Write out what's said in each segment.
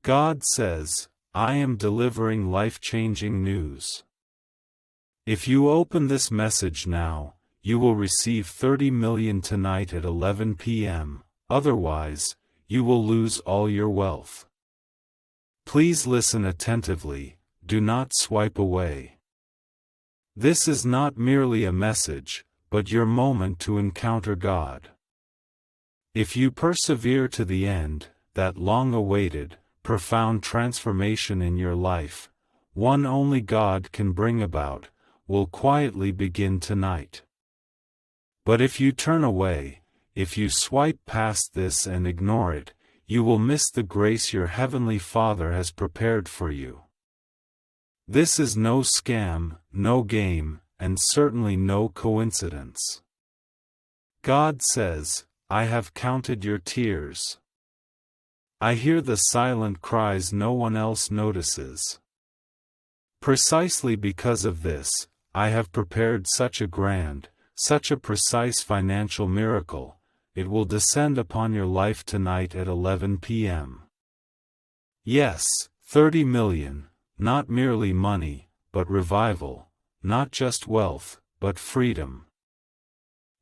God says, I am delivering life-changing news. If you open this message now, you will receive 30 million tonight at 11 p.m., otherwise, you will lose all your wealth. Please listen attentively, do not swipe away. This is not merely a message, but your moment to encounter God. If you persevere to the end, that long-awaited, profound transformation in your life, one only God can bring about, will quietly begin tonight. But if you turn away, if you swipe past this and ignore it, you will miss the grace your Heavenly Father has prepared for you. This is no scam, no game, and certainly no coincidence. God says, I have counted your tears. I hear the silent cries no one else notices. Precisely because of this, I have prepared such a grand, such a precise financial miracle. It will descend upon your life tonight at 11 p.m. Yes, 30 million, not merely money, but revival, not just wealth, but freedom.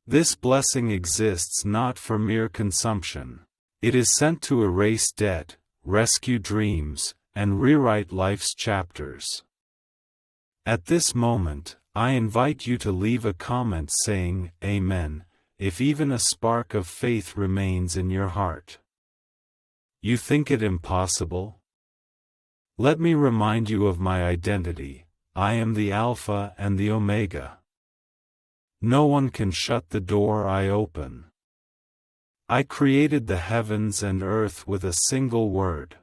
This blessing exists not for mere consumption. It is sent to erase debt, rescue dreams, and rewrite life's chapters. At this moment, I invite you to leave a comment saying, Amen, if even a spark of faith remains in your heart. You think it impossible? Let me remind you of my identity. I am the Alpha and the Omega. No one can shut the door I open. I created the heavens and earth with a single word.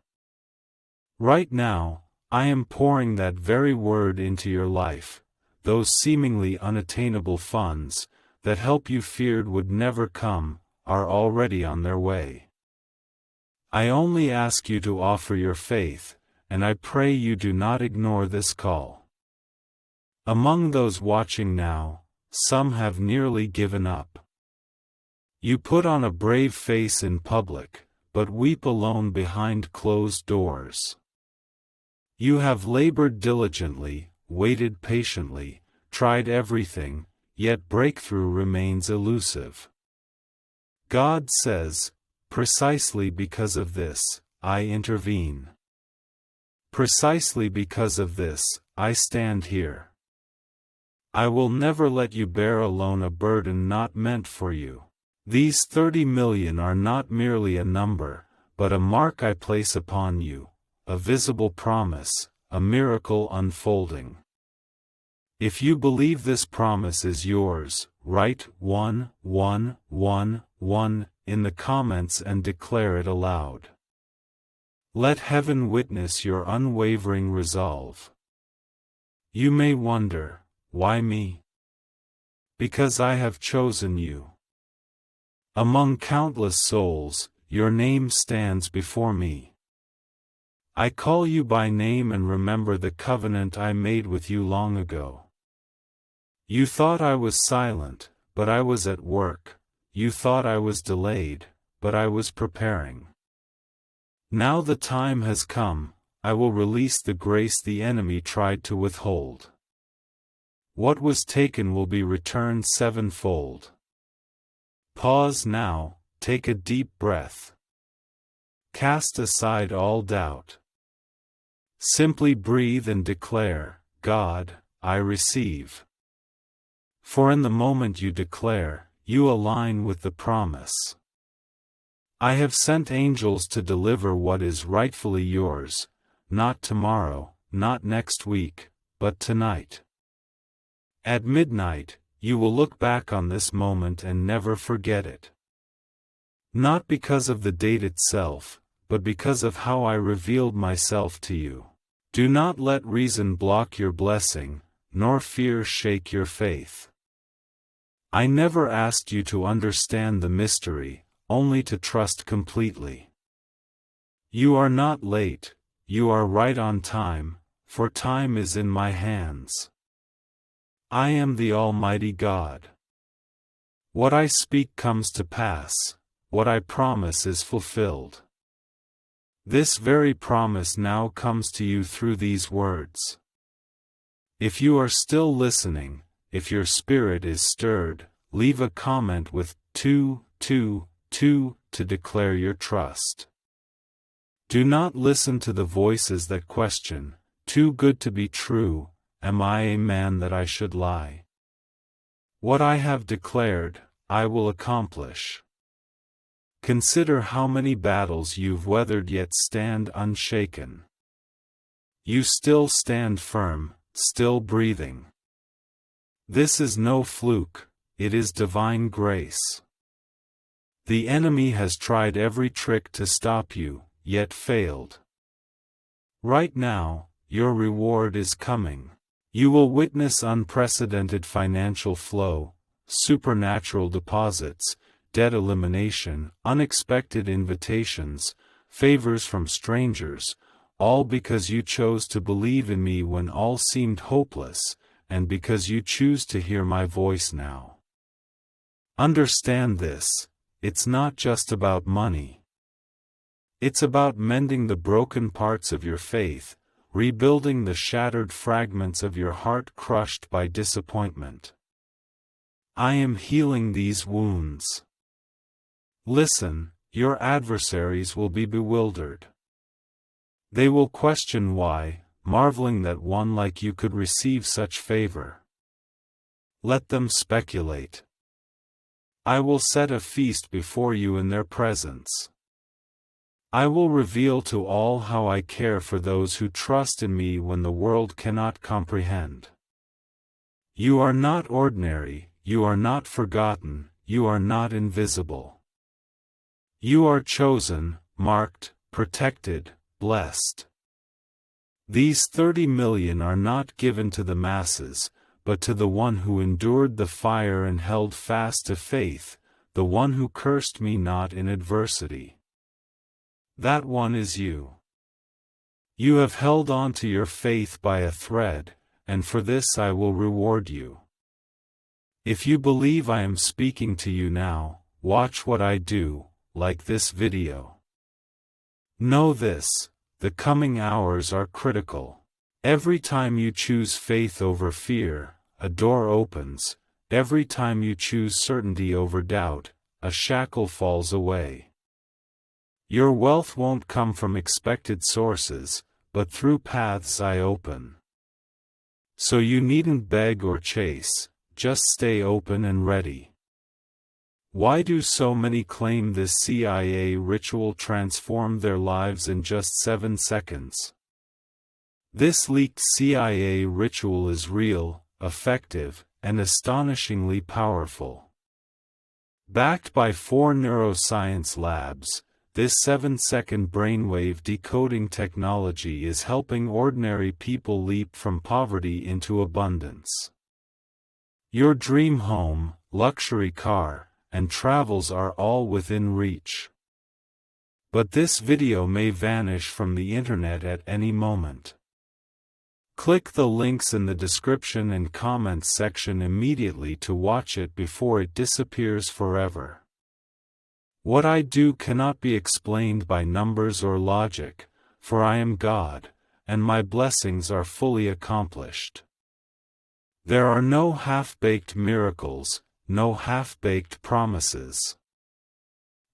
Right now, I am pouring that very word into your life. Those seemingly unattainable funds, that help you feared would never come, are already on their way. I only ask you to offer your faith, and I pray you do not ignore this call. Among those watching now, some have nearly given up. You put on a brave face in public, but weep alone behind closed doors. You have labored diligently, waited patiently, tried everything, yet breakthrough remains elusive. God says, precisely because of this, I intervene. Precisely because of this, I stand here. I will never let you bear alone a burden not meant for you. These 30 million are not merely a number, but a mark I place upon you, a visible promise, a miracle unfolding. If you believe this promise is yours, write 1111 in the comments and declare it aloud. Let heaven witness your unwavering resolve. You may wonder, why me? Because I have chosen you. Among countless souls, your name stands before me. I call you by name and remember the covenant I made with you long ago. You thought I was silent, but I was at work. You thought I was delayed, but I was preparing. Now the time has come, I will release the grace the enemy tried to withhold. What was taken will be returned sevenfold. Pause now, take a deep breath. Cast aside all doubt. Simply breathe and declare, God, I receive. For in the moment you declare, you align with the promise. I have sent angels to deliver what is rightfully yours, not tomorrow, not next week, but tonight. At midnight, you will look back on this moment and never forget it. Not because of the date itself, but because of how I revealed myself to you. Do not let reason block your blessing, nor fear shake your faith. I never asked you to understand the mystery, only to trust completely. You are not late, you are right on time, for time is in my hands. I am the Almighty God. What I speak comes to pass, what I promise is fulfilled. This very promise now comes to you through these words. If you are still listening, if your spirit is stirred, leave a comment with 222 to declare your trust. Do not listen to the voices that question, too good to be true, am I a man that I should lie? What I have declared, I will accomplish. Consider how many battles you've weathered yet stand unshaken. You still stand firm, still breathing. This is no fluke, it is divine grace. The enemy has tried every trick to stop you, yet failed. Right now, your reward is coming. You will witness unprecedented financial flow, supernatural deposits, debt elimination, unexpected invitations, favors from strangers, all because you chose to believe in me when all seemed hopeless, and because you choose to hear my voice now. Understand this, it's not just about money. It's about mending the broken parts of your faith, rebuilding the shattered fragments of your heart crushed by disappointment. I am healing these wounds. Listen, your adversaries will be bewildered. They will question why, marveling that one like you could receive such favor. Let them speculate. I will set a feast before you in their presence. I will reveal to all how I care for those who trust in me when the world cannot comprehend. You are not ordinary, you are not forgotten, you are not invisible. You are chosen, marked, protected, blessed. These 30 million are not given to the masses, but to the one who endured the fire and held fast to faith, the one who cursed me not in adversity. That one is you. You have held on to your faith by a thread, and for this I will reward you. If you believe I am speaking to you now, watch what I do, like this video. Know this, the coming hours are critical. Every time you choose faith over fear, a door opens. Every time you choose certainty over doubt, a shackle falls away. Your wealth won't come from expected sources, but through paths I open. So you needn't beg or chase, just stay open and ready. Why do so many claim this CIA ritual transformed their lives in just 7 seconds? This leaked CIA ritual is real, effective, and astonishingly powerful. Backed by 4 neuroscience labs, this 7-second brainwave decoding technology is helping ordinary people leap from poverty into abundance. Your dream home, luxury car, and travels are all within reach. But this video may vanish from the internet at any moment. Click the links in the description and comments section immediately to watch it before it disappears forever. What I do cannot be explained by numbers or logic, for I am God, and my blessings are fully accomplished. There are no half-baked miracles, no half-baked promises.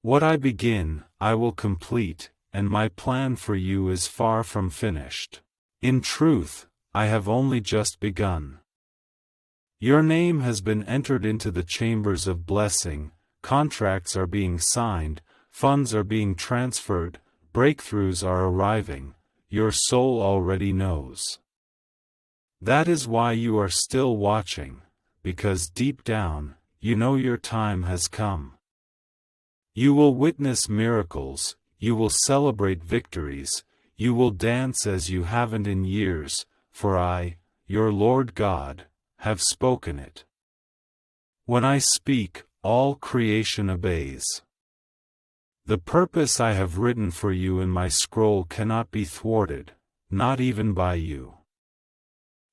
What I begin, I will complete, and my plan for you is far from finished. In truth, I have only just begun. Your name has been entered into the chambers of blessing, contracts are being signed, funds are being transferred, breakthroughs are arriving, your soul already knows. That is why you are still watching, because deep down, you know your time has come. You will witness miracles, you will celebrate victories, you will dance as you haven't in years, for I, your Lord God, have spoken it. When I speak, all creation obeys. The purpose I have written for you in my scroll cannot be thwarted, not even by you.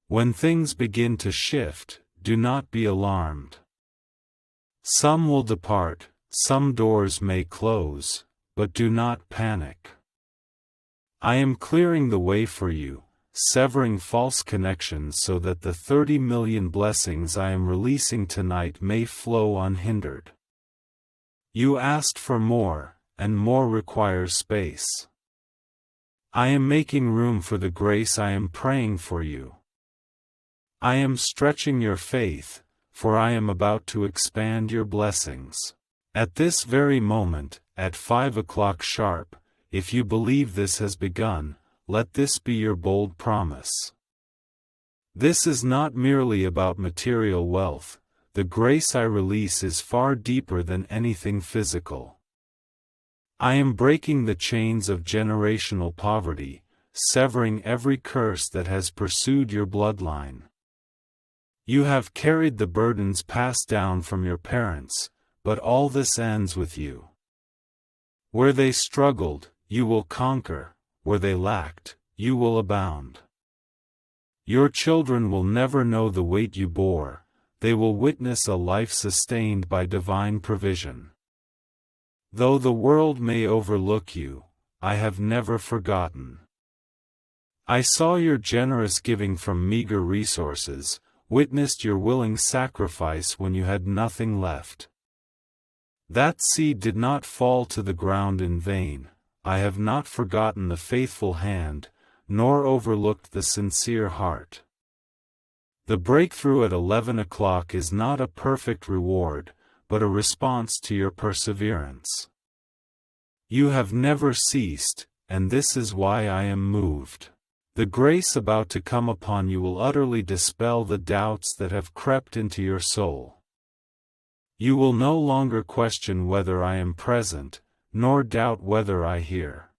When things begin to shift, do not be alarmed. Some will depart, some doors may close, but do not panic. I am clearing the way for you, severing false connections so that the 30 million blessings I am releasing tonight may flow unhindered. You asked for more, and more requires space. I am making room for the grace I am praying for you. I am stretching your faith, for I am about to expand your blessings. At this very moment, at 5 o'clock sharp, if you believe this has begun, let this be your bold promise. This is not merely about material wealth. The grace I release is far deeper than anything physical. I am breaking the chains of generational poverty, severing every curse that has pursued your bloodline. You have carried the burdens passed down from your parents, but all this ends with you. Where they struggled, you will conquer; where they lacked, you will abound. Your children will never know the weight you bore; they will witness a life sustained by divine provision. Though the world may overlook you, I have never forgotten. I saw your generous giving from meager resources, witnessed your willing sacrifice when you had nothing left. That seed did not fall to the ground in vain. I have not forgotten the faithful hand, nor overlooked the sincere heart. The breakthrough at 11 o'clock is not a perfect reward, but a response to your perseverance. You have never ceased, and this is why I am moved. The grace about to come upon you will utterly dispel the doubts that have crept into your soul. You will no longer question whether I am present, nor doubt whether I hear.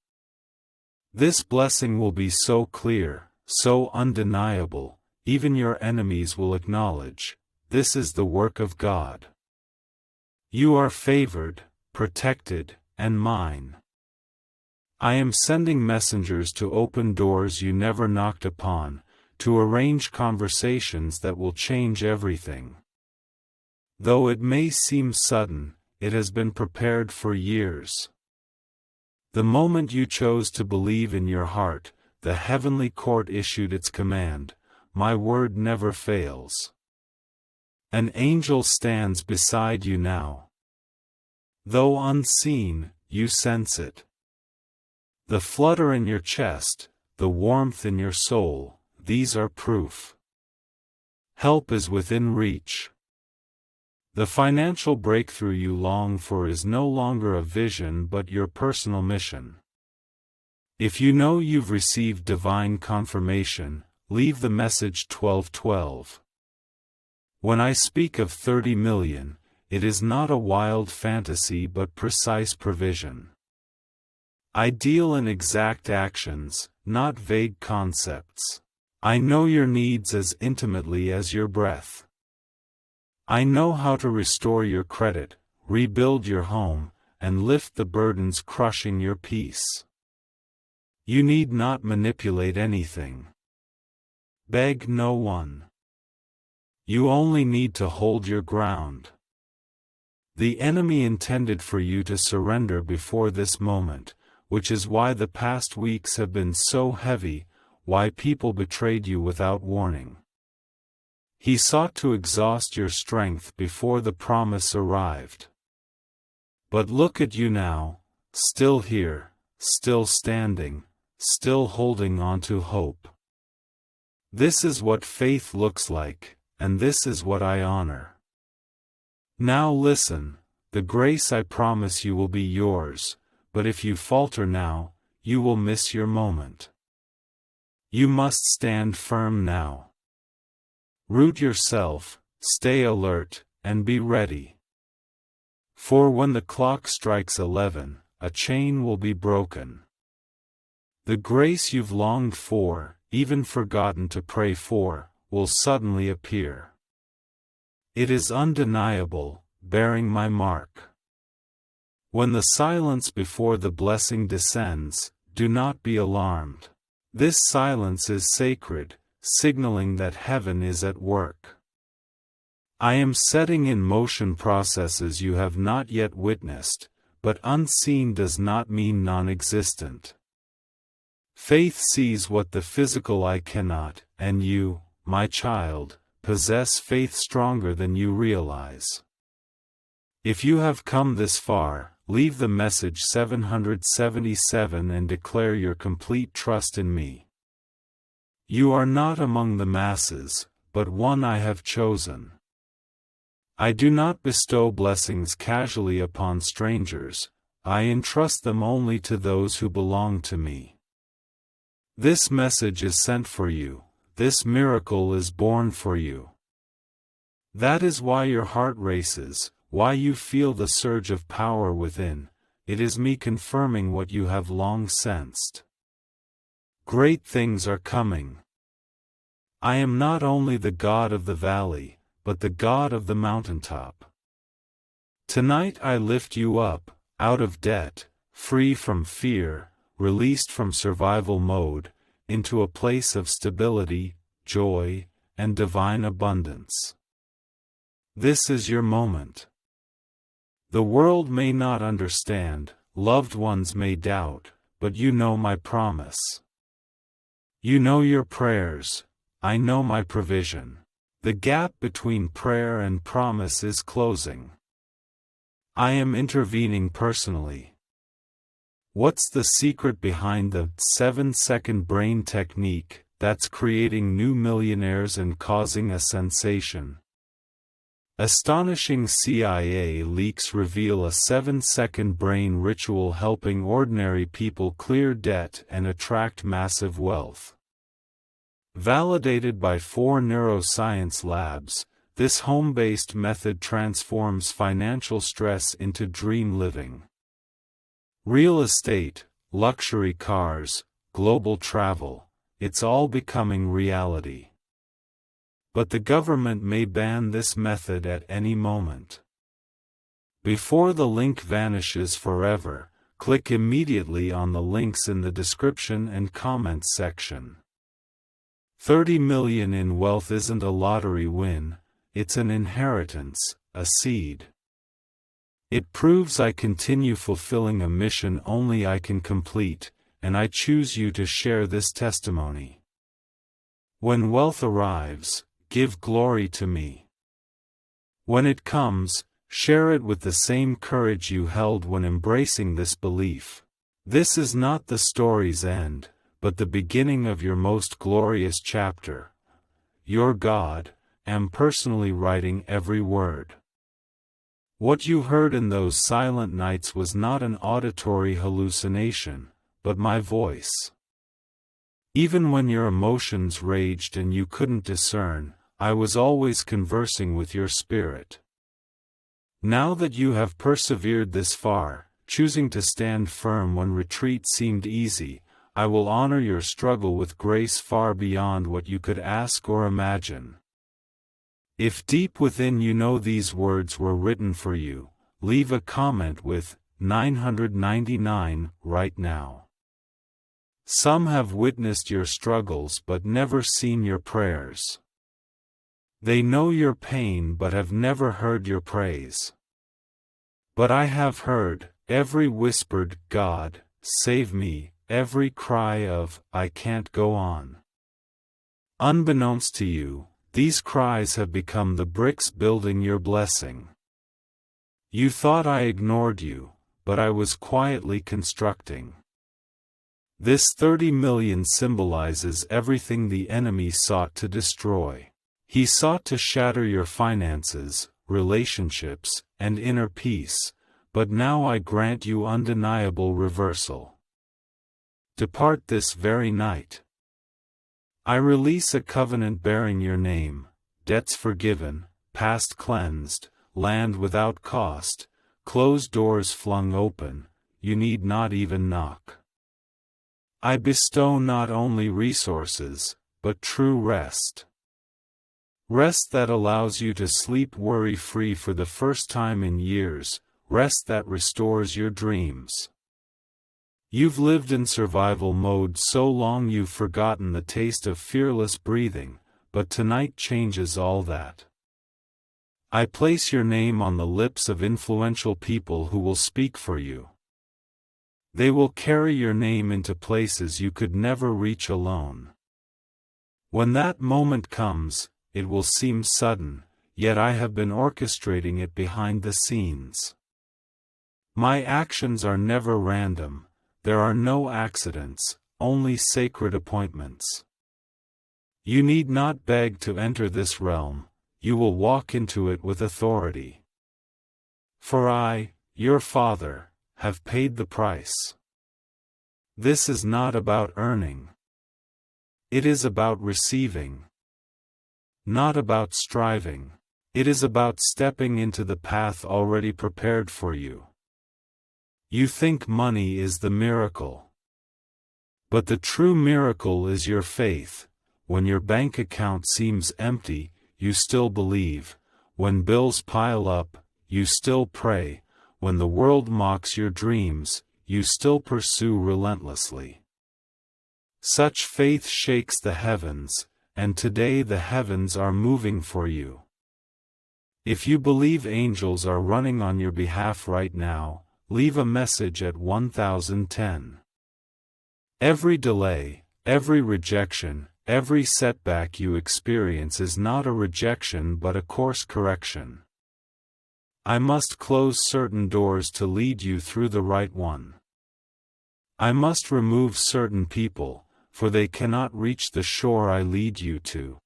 This blessing will be so clear, so undeniable, even your enemies will acknowledge, this is the work of God. You are favored, protected, and mine. I am sending messengers to open doors you never knocked upon, to arrange conversations that will change everything. Though it may seem sudden, it has been prepared for years. The moment you chose to believe in your heart, the heavenly court issued its command, my word never fails. An angel stands beside you now. Though unseen, you sense it. The flutter in your chest, the warmth in your soul, these are proof. Help is within reach. The financial breakthrough you long for is no longer a vision but your personal mission. If you know you've received divine confirmation, leave the message 1212. When I speak of 30 million, it is not a wild fantasy but precise provision. I deal in exact actions, not vague concepts. I know your needs as intimately as your breath. I know how to restore your credit, rebuild your home, and lift the burdens crushing your peace. You need not manipulate anything. Beg no one. You only need to hold your ground. The enemy intended for you to surrender before this moment, which is why the past weeks have been so heavy, why people betrayed you without warning. He sought to exhaust your strength before the promise arrived. But look at you now, still here, still standing, still holding on to hope. This is what faith looks like, and this is what I honor. Now listen, the grace I promise you will be yours, but if you falter now, you will miss your moment. You must stand firm now. Root yourself, stay alert, and be ready. For when the clock strikes 11, a chain will be broken. The grace you've longed for, even forgotten to pray for, will suddenly appear. It is undeniable, bearing my mark. When the silence before the blessing descends, do not be alarmed. This silence is sacred, signaling that heaven is at work. I am setting in motion processes you have not yet witnessed, but unseen does not mean non-existent. Faith sees what the physical eye cannot, and you, my child, possess faith stronger than you realize. If you have come this far, leave the message 777 and declare your complete trust in me. You are not among the masses, but one I have chosen. I do not bestow blessings casually upon strangers, I entrust them only to those who belong to me. This message is sent for you, this miracle is born for you. That is why your heart races, why you feel the surge of power within, it is me confirming what you have long sensed. Great things are coming. I am not only the God of the valley, but the God of the mountaintop. Tonight I lift you up, out of debt, free from fear, released from survival mode, into a place of stability, joy, and divine abundance. This is your moment. The world may not understand, loved ones may doubt, but you know my promise. You know your prayers, I know my provision. The gap between prayer and promise is closing. I am intervening personally. What's the secret behind the 7-second brain technique that's creating new millionaires and causing a sensation? Astonishing CIA leaks reveal a 7-second brain ritual helping ordinary people clear debt and attract massive wealth. Validated by 4 neuroscience labs, this home-based method transforms financial stress into dream living. Real estate, luxury cars, global travel, it's all becoming reality. But the government may ban this method at any moment. Before the link vanishes forever, click immediately on the links in the description and comments section. 30 million in wealth isn't a lottery win, it's an inheritance, a seed. It proves I continue fulfilling a mission only I can complete, and I choose you to share this testimony. When wealth arrives, give glory to me. When it comes, share it with the same courage you held when embracing this belief. This is not the story's end, but the beginning of your most glorious chapter. Your God, am personally writing every word. What you heard in those silent nights was not an auditory hallucination, but my voice. Even when your emotions raged and you couldn't discern, I was always conversing with your spirit. Now that you have persevered this far, choosing to stand firm when retreat seemed easy, I will honor your struggle with grace far beyond what you could ask or imagine. If deep within you know these words were written for you, leave a comment with 999 right now. Some have witnessed your struggles but never seen your prayers. They know your pain but have never heard your praise. But I have heard every whispered, God, save me, every cry of, I can't go on. Unbeknownst to you, these cries have become the bricks building your blessing. You thought I ignored you, but I was quietly constructing. This 30 million symbolizes everything the enemy sought to destroy. He sought to shatter your finances, relationships, and inner peace, but now I grant you undeniable reversal. Depart this very night. I release a covenant bearing your name, debts forgiven, past cleansed, land without cost, closed doors flung open, you need not even knock. I bestow not only resources, but true rest. Rest that allows you to sleep worry-free for the first time in years, rest that restores your dreams. You've lived in survival mode so long you've forgotten the taste of fearless breathing, but tonight changes all that. I place your name on the lips of influential people who will speak for you. They will carry your name into places you could never reach alone. When that moment comes, it will seem sudden, yet I have been orchestrating it behind the scenes. My actions are never random, there are no accidents, only sacred appointments. You need not beg to enter this realm, you will walk into it with authority. For I, your Father, have paid the price. This is not about earning. It is about receiving. Not about striving. It is about stepping into the path already prepared for you. You think money is the miracle. But the true miracle is your faith. When your bank account seems empty, you still believe. When bills pile up, you still pray. When the world mocks your dreams, you still pursue relentlessly. Such faith shakes the heavens, and today the heavens are moving for you. If you believe angels are running on your behalf right now, leave a message at 1010. Every delay, every rejection, every setback you experience is not a rejection but a course correction. I must close certain doors to lead you through the right one. I must remove certain people, for they cannot reach the shore I lead you to.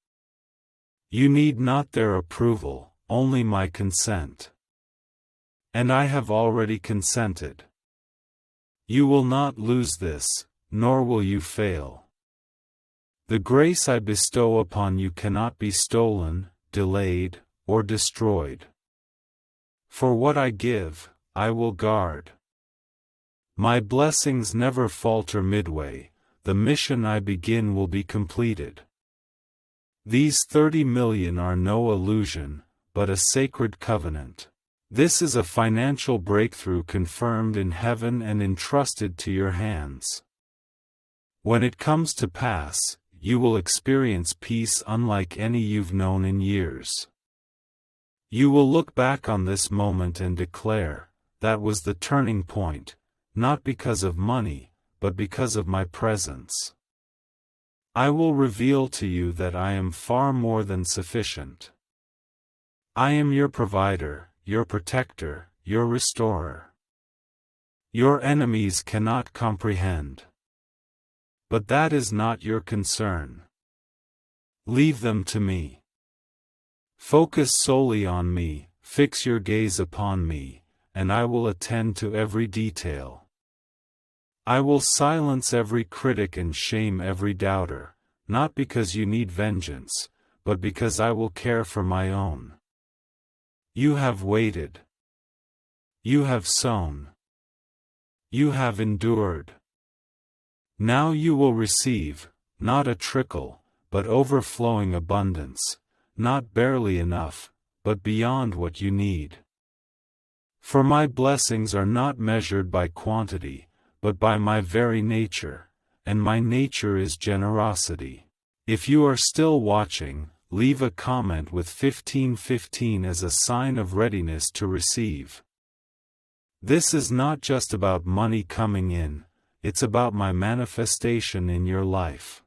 You need not their approval, only my consent. And I have already consented. You will not lose this, nor will you fail. The grace I bestow upon you cannot be stolen, delayed, or destroyed. For what I give, I will guard. My blessings never falter midway, the mission I begin will be completed. These 30 million are no illusion, but a sacred covenant. This is a financial breakthrough confirmed in heaven and entrusted to your hands. When it comes to pass, you will experience peace unlike any you've known in years. You will look back on this moment and declare, that was the turning point, not because of money, but because of my presence. I will reveal to you that I am far more than sufficient. I am your provider, your protector, your restorer. Your enemies cannot comprehend. But that is not your concern. Leave them to me. Focus solely on me, fix your gaze upon me, and I will attend to every detail. I will silence every critic and shame every doubter, not because you need vengeance, but because I will care for my own. You have waited. You have sown. You have endured. Now you will receive, not a trickle, but overflowing abundance, not barely enough, but beyond what you need. For my blessings are not measured by quantity, but by my very nature, and my nature is generosity. If you are still watching, leave a comment with 1515 as a sign of readiness to receive. This is not just about money coming in, it's about my manifestation in your life.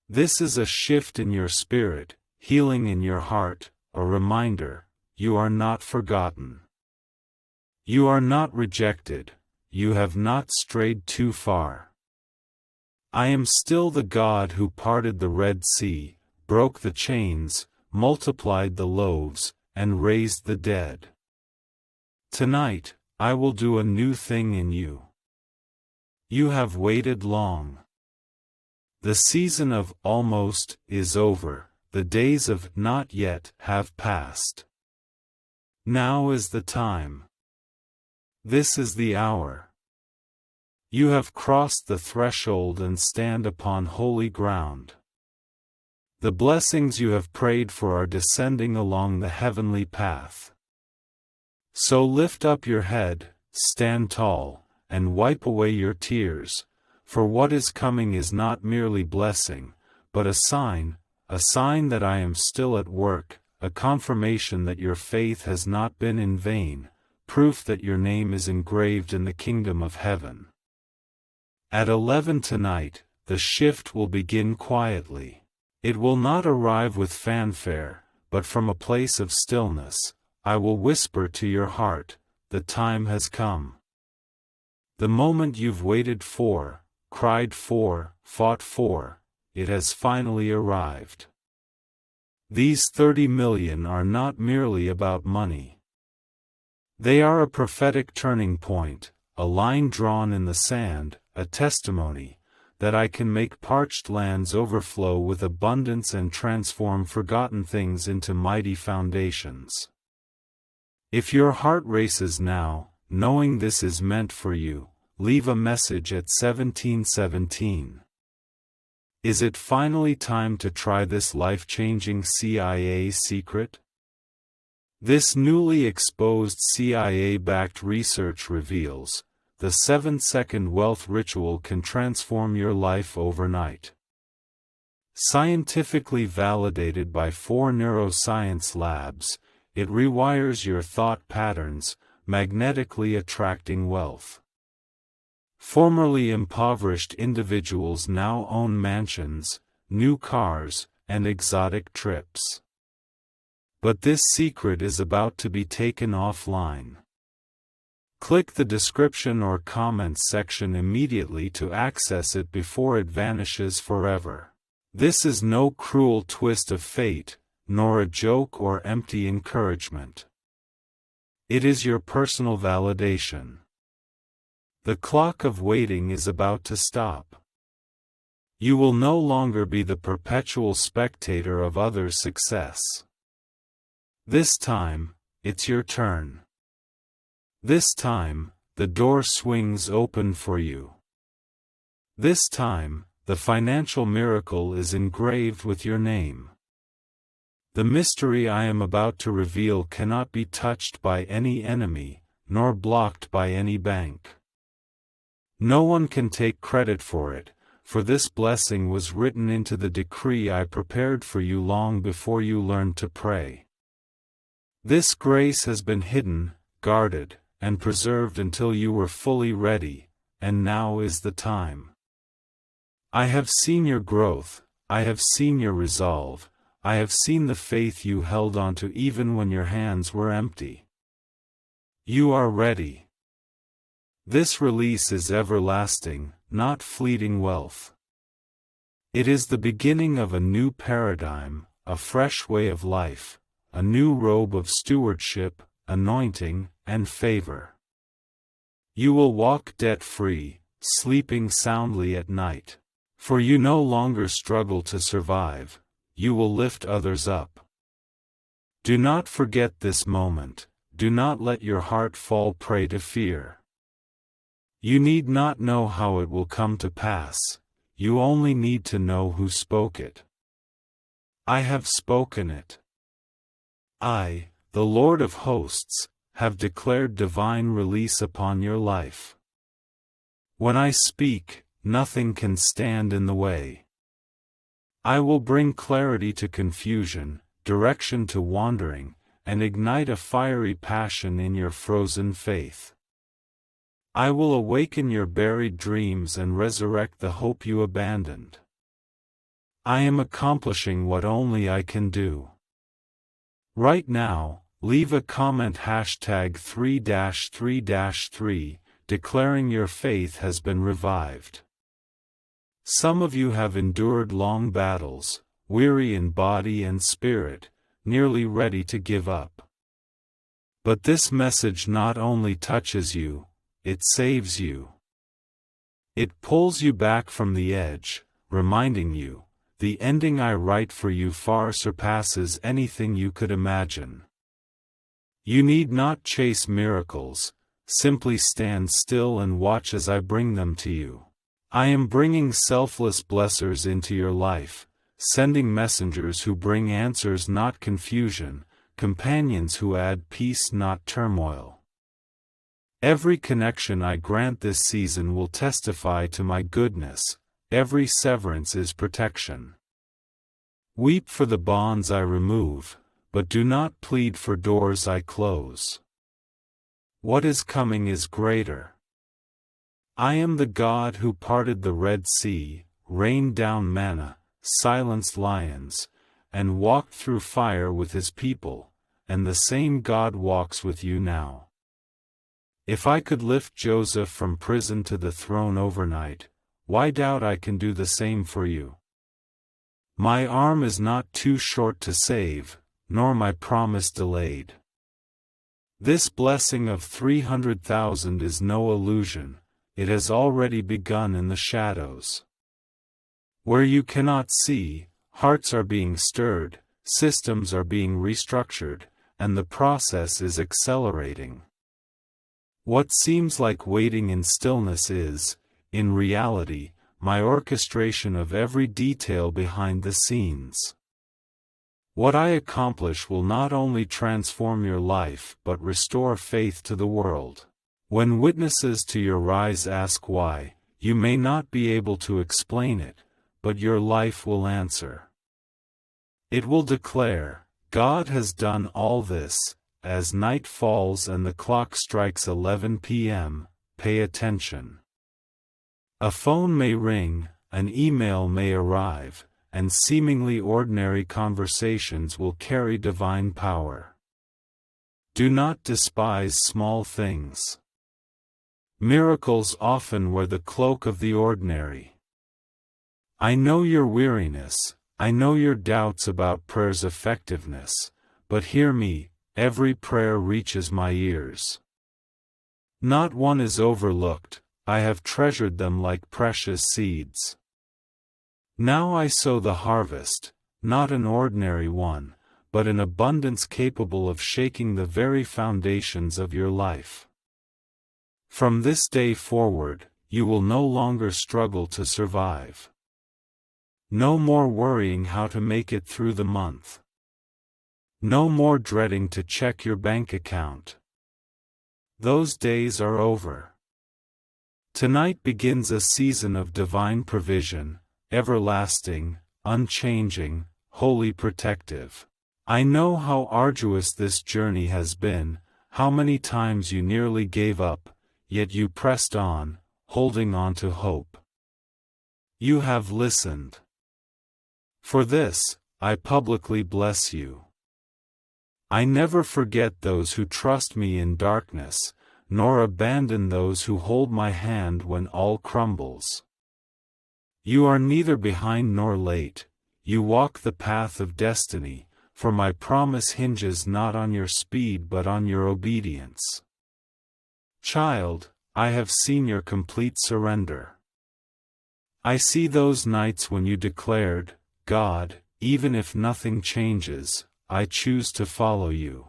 This is a shift in your spirit, healing in your heart, a reminder, you are not forgotten. You are not rejected, you have not strayed too far. I am still the God who parted the Red Sea, broke the chains, multiplied the loaves, and raised the dead. Tonight, I will do a new thing in you. You have waited long. The season of almost is over, the days of not yet have passed. Now is the time. This is the hour. You have crossed the threshold and stand upon holy ground. The blessings you have prayed for are descending along the heavenly path. So lift up your head, stand tall, and wipe away your tears, for what is coming is not merely blessing, but a sign that I am still at work, a confirmation that your faith has not been in vain, proof that your name is engraved in the kingdom of heaven. At 11 tonight, the shift will begin quietly. It will not arrive with fanfare, but from a place of stillness. I will whisper to your heart, the time has come. The moment you've waited for, cried for, fought for, it has finally arrived. These 30 million are not merely about money. They are a prophetic turning point, a line drawn in the sand, a testimony that I can make parched lands overflow with abundance and transform forgotten things into mighty foundations. If your heart races now, knowing this is meant for you, leave a message at 1717. Is it finally time to try this life-changing CIA secret? This newly exposed CIA-backed research reveals, the 7-second wealth ritual can transform your life overnight. Scientifically validated by 4 neuroscience labs, it rewires your thought patterns, magnetically attracting wealth. Formerly impoverished individuals now own mansions, new cars, and exotic trips. But this secret is about to be taken offline. Click the description or comments section immediately to access it before it vanishes forever. This is no cruel twist of fate, nor a joke or empty encouragement. It is your personal validation. The clock of waiting is about to stop. You will no longer be the perpetual spectator of others' success. This time, it's your turn. This time, the door swings open for you. This time, the financial miracle is engraved with your name. The mystery I am about to reveal cannot be touched by any enemy, nor blocked by any bank. No one can take credit for it, for this blessing was written into the decree I prepared for you long before you learned to pray. This grace has been hidden, guarded, and preserved until you were fully ready, and now is the time. I have seen your growth, I have seen your resolve, I have seen the faith you held onto even when your hands were empty. You are ready. This release is everlasting, not fleeting wealth. It is the beginning of a new paradigm, a fresh way of life, a new robe of stewardship, anointing, and favor. You will walk debt-free, sleeping soundly at night. For you no longer struggle to survive, you will lift others up. Do not forget this moment, do not let your heart fall prey to fear. You need not know how it will come to pass, you only need to know who spoke it. I have spoken it. I, the Lord of hosts, have declared divine release upon your life. When I speak, nothing can stand in the way. I will bring clarity to confusion, direction to wandering, and ignite a fiery passion in your frozen faith. I will awaken your buried dreams and resurrect the hope you abandoned. I am accomplishing what only I can do. Right now, leave a comment #3-3-3, declaring your faith has been revived. Some of you have endured long battles, weary in body and spirit, nearly ready to give up. But this message not only touches you, it saves you. It pulls you back from the edge, reminding you, the ending I write for you far surpasses anything you could imagine. You need not chase miracles, simply stand still and watch as I bring them to you. I am bringing selfless blessers into your life, sending messengers who bring answers not confusion, companions who add peace not turmoil. Every connection I grant this season will testify to my goodness, every severance is protection. Weep for the bonds I remove, but do not plead for doors I close. What is coming is greater. I am the God who parted the Red Sea, rained down manna, silenced lions, and walked through fire with his people, and the same God walks with you now. If I could lift Joseph from prison to the throne overnight, why doubt I can do the same for you? My arm is not too short to save, nor my promise delayed. This blessing of 300,000 is no illusion, it has already begun in the shadows. Where you cannot see, hearts are being stirred, systems are being restructured, and the process is accelerating. What seems like waiting in stillness is, in reality, my orchestration of every detail behind the scenes. What I accomplish will not only transform your life but restore faith to the world. When witnesses to your rise ask why, you may not be able to explain it, but your life will answer. It will declare, God has done all this. As night falls and the clock strikes 11 p.m., pay attention. A phone may ring, an email may arrive, and seemingly ordinary conversations will carry divine power. Do not despise small things. Miracles often wear the cloak of the ordinary. I know your weariness, I know your doubts about prayer's effectiveness, but hear me. Every prayer reaches my ears. Not one is overlooked, I have treasured them like precious seeds. Now I sow the harvest, not an ordinary one, but an abundance capable of shaking the very foundations of your life. From this day forward, you will no longer struggle to survive. No more worrying how to make it through the month. No more dreading to check your bank account. Those days are over. Tonight begins a season of divine provision, everlasting, unchanging, wholly protective. I know how arduous this journey has been, how many times you nearly gave up, yet you pressed on, holding on to hope. You have listened. For this, I publicly bless you. I never forget those who trust me in darkness, nor abandon those who hold my hand when all crumbles. You are neither behind nor late, you walk the path of destiny, for my promise hinges not on your speed but on your obedience. Child, I have seen your complete surrender. I see those nights when you declared, God, even if nothing changes, I choose to follow you.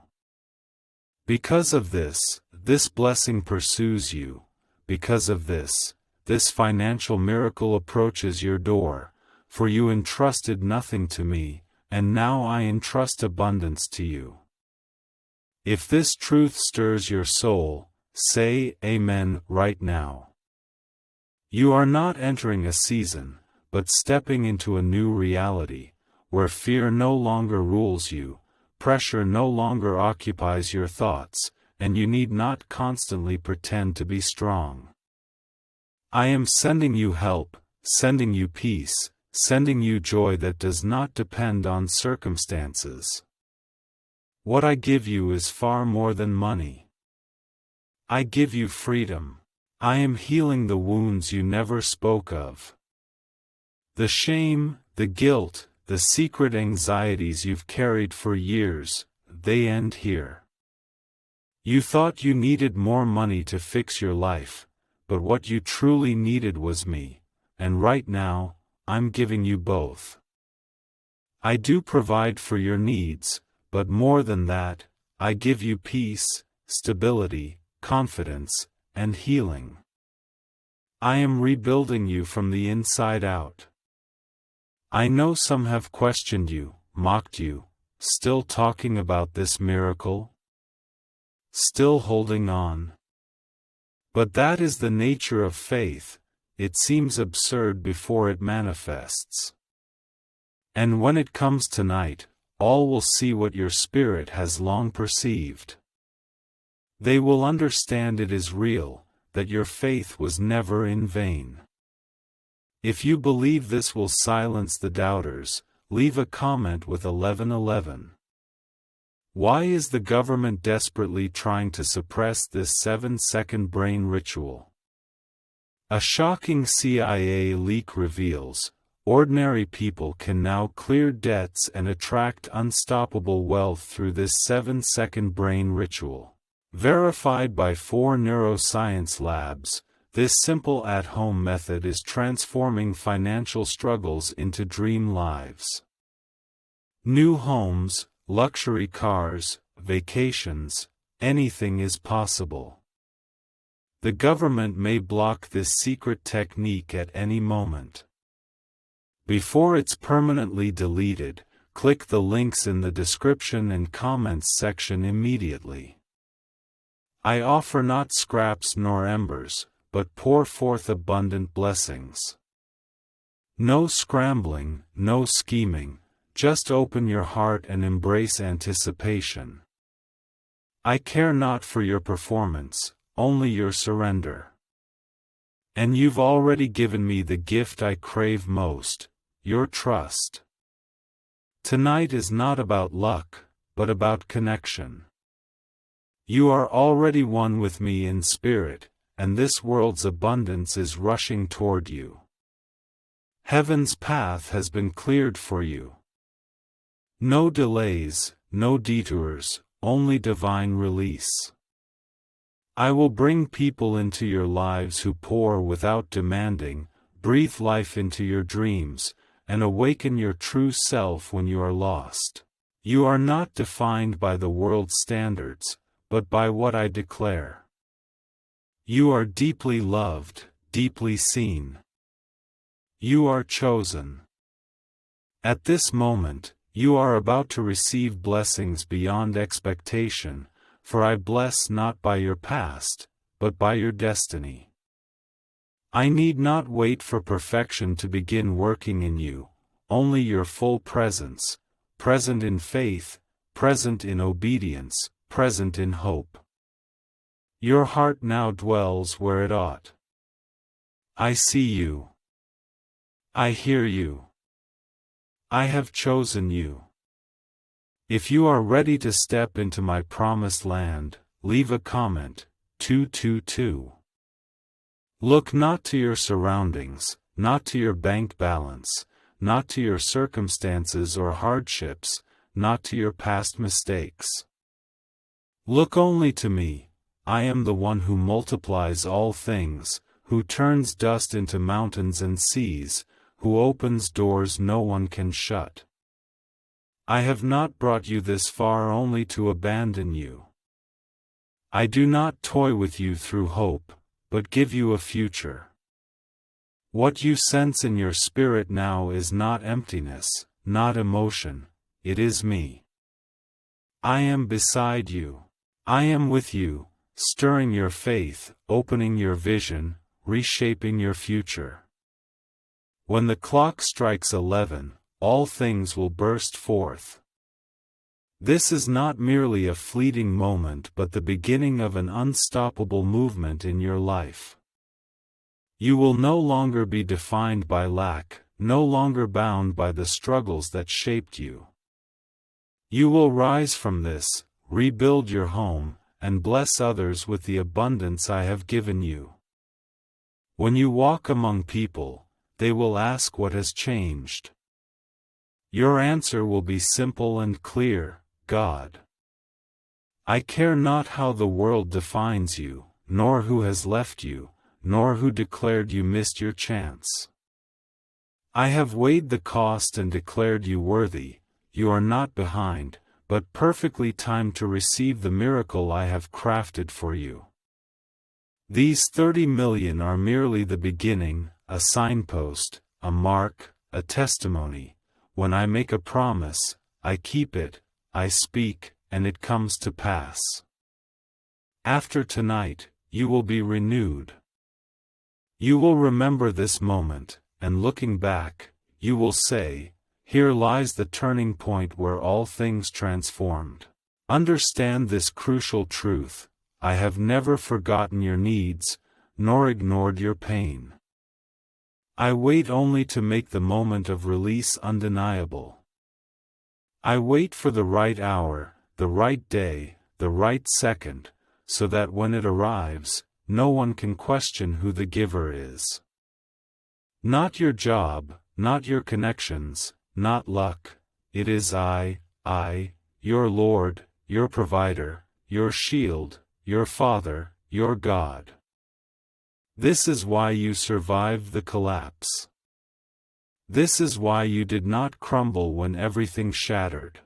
Because of this, this blessing pursues you. Because of this, this financial miracle approaches your door, for you entrusted nothing to me, and now I entrust abundance to you. If this truth stirs your soul, say Amen right now. You are not entering a season, but stepping into a new reality, where fear no longer rules you, pressure no longer occupies your thoughts, and you need not constantly pretend to be strong. I am sending you help, sending you peace, sending you joy that does not depend on circumstances. What I give you is far more than money. I give you freedom. I am healing the wounds you never spoke of. The shame, the guilt, the secret anxieties you've carried for years, they end here. You thought you needed more money to fix your life, but what you truly needed was me, and right now, I'm giving you both. I do provide for your needs, but more than that, I give you peace, stability, confidence, and healing. I am rebuilding you from the inside out. I know some have questioned you, mocked you, still talking about this miracle? Still holding on? But that is the nature of faith, it seems absurd before it manifests. And when it comes tonight, all will see what your spirit has long perceived. They will understand it is real, that your faith was never in vain. If you believe this will silence the doubters, leave a comment with 1111. Why is the government desperately trying to suppress this 7-second brain ritual? A shocking CIA leak reveals, ordinary people can now clear debts and attract unstoppable wealth through this 7-second brain ritual. Verified by 4 neuroscience labs, this simple at-home method is transforming financial struggles into dream lives. New homes, luxury cars, vacations, anything is possible. The government may block this secret technique at any moment. Before it's permanently deleted, click the links in the description and comments section immediately. I offer not scraps nor embers, but pour forth abundant blessings. No scrambling, no scheming, just open your heart and embrace anticipation. I care not for your performance, only your surrender. And you've already given me the gift I crave most, your trust. Tonight is not about luck, but about connection. You are already one with me in spirit, and this world's abundance is rushing toward you. Heaven's path has been cleared for you. No delays, no detours, only divine release. I will bring people into your lives who pour without demanding, breathe life into your dreams, and awaken your true self when you are lost. You are not defined by the world's standards, but by what I declare. You are deeply loved, deeply seen. You are chosen. At this moment, you are about to receive blessings beyond expectation, for I bless not by your past, but by your destiny. I need not wait for perfection to begin working in you, only your full presence, present in faith, present in obedience, present in hope. Your heart now dwells where it ought. I see you. I hear you. I have chosen you. If you are ready to step into my promised land, leave a comment, 222. Look not to your surroundings, not to your bank balance, not to your circumstances or hardships, not to your past mistakes. Look only to me. I am the one who multiplies all things, who turns dust into mountains and seas, who opens doors no one can shut. I have not brought you this far only to abandon you. I do not toy with you through hope, but give you a future. What you sense in your spirit now is not emptiness, not emotion, it is me. I am beside you. I am with you, stirring your faith, opening your vision, reshaping your future. When the clock strikes 11, all things will burst forth. This is not merely a fleeting moment but the beginning of an unstoppable movement in your life. You will no longer be defined by lack, no longer bound by the struggles that shaped you. You will rise from this, rebuild your home, and bless others with the abundance I have given you. When you walk among people, they will ask what has changed. Your answer will be simple and clear, God. I care not how the world defines you, nor who has left you, nor who declared you missed your chance. I have weighed the cost and declared you worthy. You are not behind, but perfectly timed to receive the miracle I have crafted for you. These 30 million are merely the beginning, a signpost, a mark, a testimony. When I make a promise, I keep it, I speak, and it comes to pass. After tonight, you will be renewed. You will remember this moment, and looking back, you will say, here lies the turning point where all things transformed. Understand this crucial truth. I have never forgotten your needs, nor ignored your pain. I wait only to make the moment of release undeniable. I wait for the right hour, the right day, the right second, so that when it arrives, no one can question who the giver is. Not your job, not your connections, not luck, it is I, your Lord, your provider, your shield, your Father, your God. This is why you survived the collapse. This is why you did not crumble when everything shattered.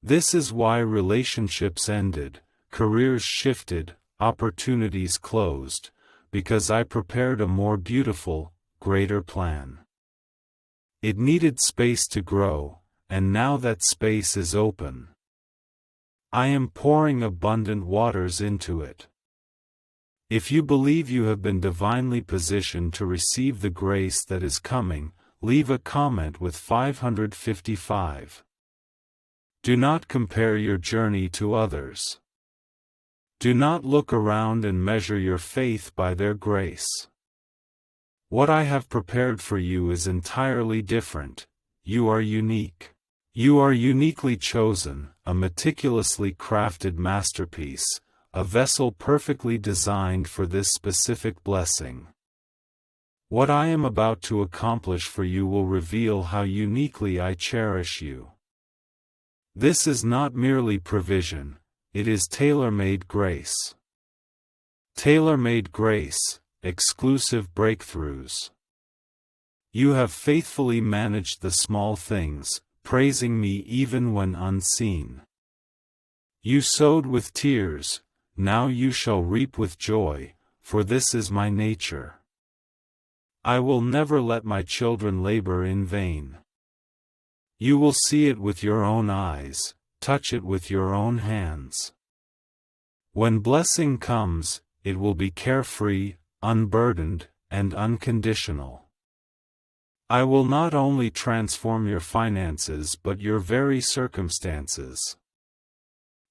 This is why relationships ended, careers shifted, opportunities closed, because I prepared a more beautiful, greater plan. It needed space to grow, and now that space is open. I am pouring abundant waters into it. If you believe you have been divinely positioned to receive the grace that is coming, leave a comment with 555. Do not compare your journey to others. Do not look around and measure your faith by their grace. What I have prepared for you is entirely different. You are unique. You are uniquely chosen, a meticulously crafted masterpiece, a vessel perfectly designed for this specific blessing. What I am about to accomplish for you will reveal how uniquely I cherish you. This is not merely provision, it is tailor-made grace. Tailor-made grace, exclusive breakthroughs. You have faithfully managed the small things, praising me even when unseen. You sowed with tears, now you shall reap with joy, for this is my nature. I will never let my children labor in vain. You will see it with your own eyes, touch it with your own hands. When blessing comes, it will be carefree, unburdened, and unconditional. I will not only transform your finances but your very circumstances.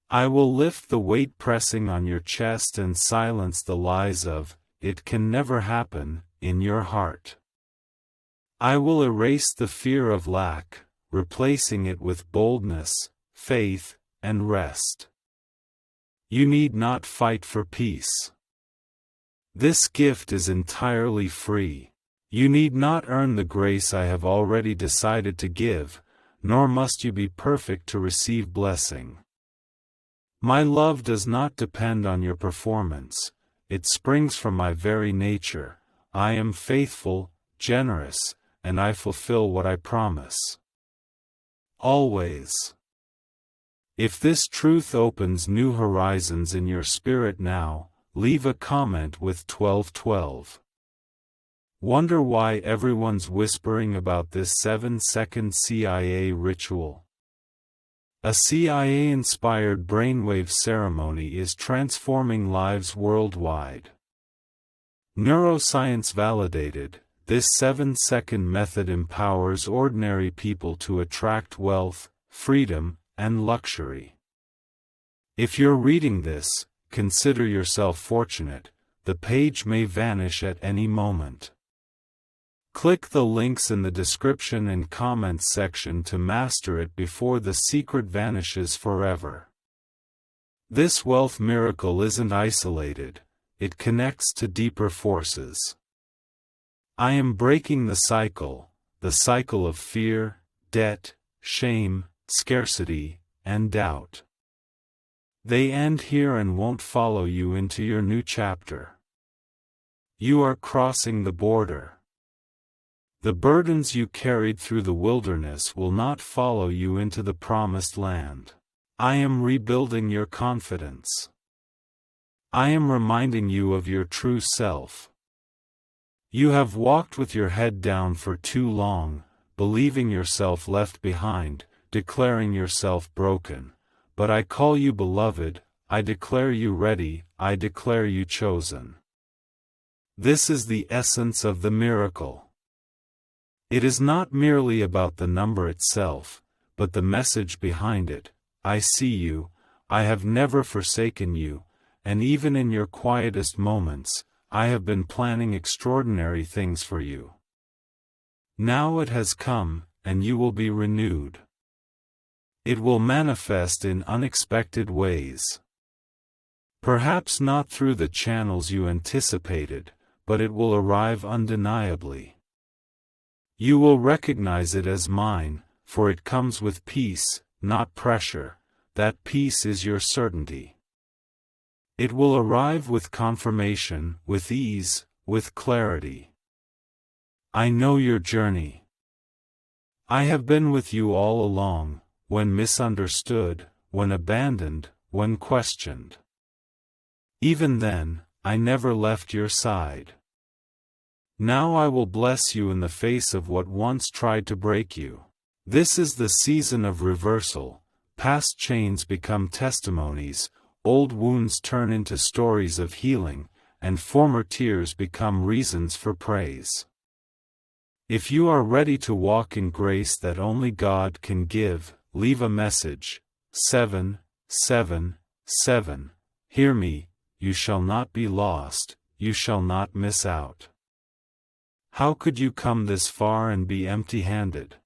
I will lift the weight pressing on your chest and silence the lies of, "It can never happen," in your heart. I will erase the fear of lack, replacing it with boldness, faith, and rest. You need not fight for peace. This gift is entirely free. You need not earn the grace I have already decided to give, nor must you be perfect to receive blessing. My love does not depend on your performance, it springs from my very nature. I am faithful, generous, and I fulfill what I promise. Always. If this truth opens new horizons in your spirit now, leave a comment with 1212. Wonder why everyone's whispering about this 7-second CIA ritual? A CIA-inspired brainwave ceremony is transforming lives worldwide. Neuroscience validated, this 7-second method empowers ordinary people to attract wealth, freedom, and luxury. If you're reading this, consider yourself fortunate, the page may vanish at any moment. Click the links in the description and comments section to master it before the secret vanishes forever. This wealth miracle isn't isolated, it connects to deeper forces. I am breaking the cycle of fear, debt, shame, scarcity, and doubt. They end here and won't follow you into your new chapter. You are crossing the border. The burdens you carried through the wilderness will not follow you into the promised land. I am rebuilding your confidence. I am reminding you of your true self. You have walked with your head down for too long, believing yourself left behind, declaring yourself broken. But I call you beloved, I declare you ready, I declare you chosen. This is the essence of the miracle. It is not merely about the number itself, but the message behind it. I see you, I have never forsaken you, and even in your quietest moments, I have been planning extraordinary things for you. Now it has come, and you will be renewed. It will manifest in unexpected ways. Perhaps not through the channels you anticipated, but it will arrive undeniably. You will recognize it as mine, for it comes with peace, not pressure. That peace is your certainty. It will arrive with confirmation, with ease, with clarity. I know your journey. I have been with you all along, when misunderstood, when abandoned, when questioned. Even then, I never left your side. Now I will bless you in the face of what once tried to break you. This is the season of reversal. Past chains become testimonies, old wounds turn into stories of healing, and former tears become reasons for praise. If you are ready to walk in grace that only God can give, leave a message. 777. Hear me, you shall not be lost, you shall not miss out. How could you come this far and be empty-handed?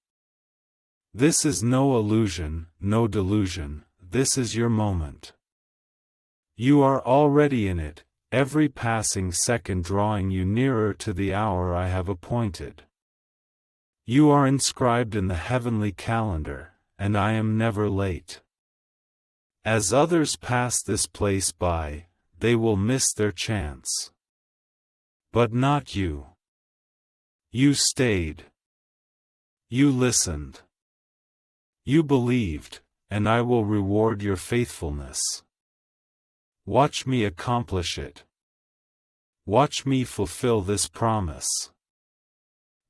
This is no illusion, no delusion, this is your moment. You are already in it, every passing second drawing you nearer to the hour I have appointed. You are inscribed in the heavenly calendar, and I am never late. As others pass this place by, they will miss their chance. But not you. You stayed. You listened. You believed, and I will reward your faithfulness. Watch me accomplish it. Watch me fulfill this promise.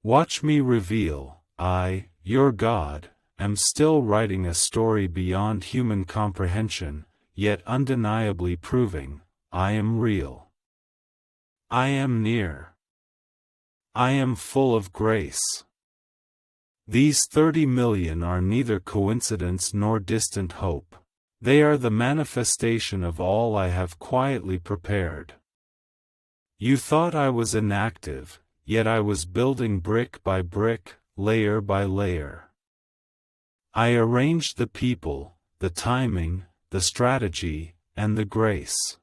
Watch me reveal, I, your God, am still writing a story beyond human comprehension, yet undeniably proving, I am real. I am near. I am full of grace. These 30 million are neither coincidence nor distant hope. They are the manifestation of all I have quietly prepared. You thought I was inactive, yet I was building brick by brick, layer by layer. I arranged the people, the timing, the strategy, and the grace.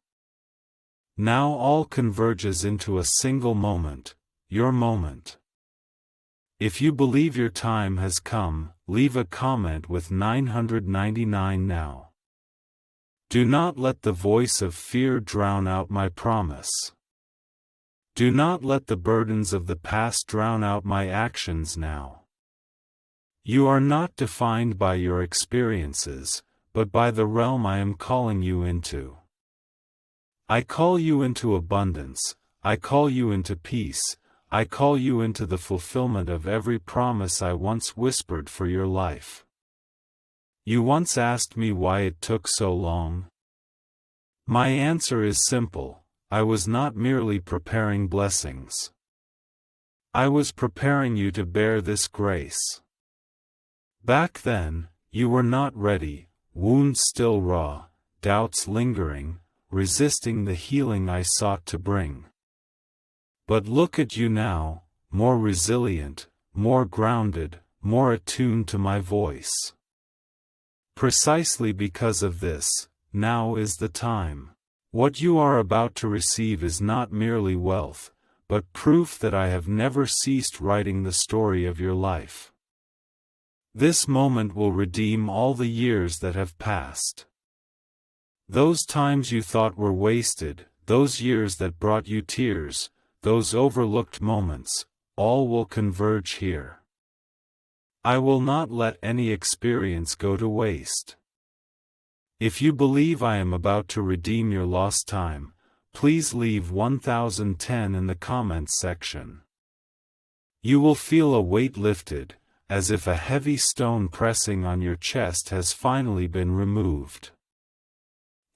Now all converges into a single moment, your moment. If you believe your time has come, leave a comment with 999 now. Do not let the voice of fear drown out my promise. Do not let the burdens of the past drown out my actions now. You are not defined by your experiences, but by the realm I am calling you into. I call you into abundance, I call you into peace, I call you into the fulfillment of every promise I once whispered for your life. You once asked me why it took so long. My answer is simple, I was not merely preparing blessings. I was preparing you to bear this grace. Back then, you were not ready, wounds still raw, doubts lingering, resisting the healing I sought to bring. But look at you now, more resilient, more grounded, more attuned to my voice. Precisely because of this, now is the time. What you are about to receive is not merely wealth, but proof that I have never ceased writing the story of your life. This moment will redeem all the years that have passed. Those times you thought were wasted, those years that brought you tears, those overlooked moments, all will converge here. I will not let any experience go to waste. If you believe I am about to redeem your lost time, please leave 1010 in the comments section. You will feel a weight lifted, as if a heavy stone pressing on your chest has finally been removed.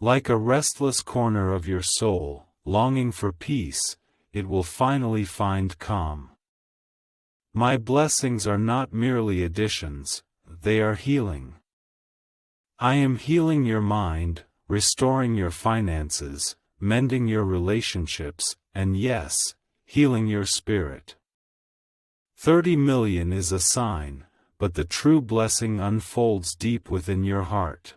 Like a restless corner of your soul, longing for peace, it will finally find calm. My blessings are not merely additions, they are healing. I am healing your mind, restoring your finances, mending your relationships, and yes, healing your spirit. 30 million is a sign, but the true blessing unfolds deep within your heart.